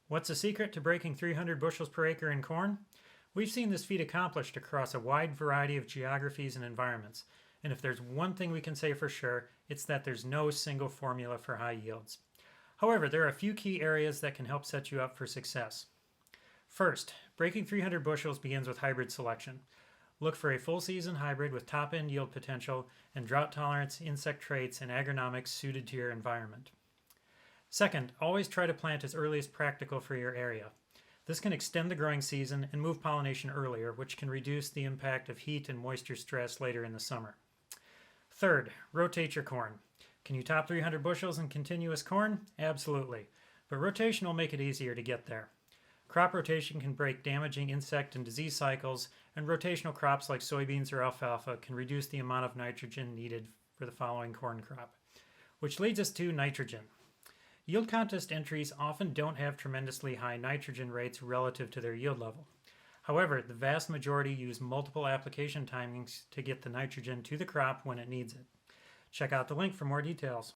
What's the secret to breaking 300 bushels per acre in corn? We've seen this feat accomplished across a wide variety of geographies and environments, and if there's one thing we can say for sure, it's that there's no single formula for high yields. However, there are a few key areas that can help set you up for success. First, breaking 300 bushels begins with hybrid selection. Look for a full season hybrid with top end yield potential and drought tolerance, insect traits, and agronomics suited to your environment. Second, always try to plant as early as practical for your area. This can extend the growing season and move pollination earlier, which can reduce the impact of heat and moisture stress later in the summer. Third, rotate your corn. Can you top 300 bushels in continuous corn? Absolutely, but rotation will make it easier to get there. Crop rotation can break damaging insect and disease cycles, and rotational crops like soybeans or alfalfa can reduce the amount of nitrogen needed for the following corn crop. Which leads us to nitrogen. Yield contest entries often don't have tremendously high nitrogen rates relative to their yield level. However, the vast majority use multiple application timings to get the nitrogen to the crop when it needs it. Check out the link for more details.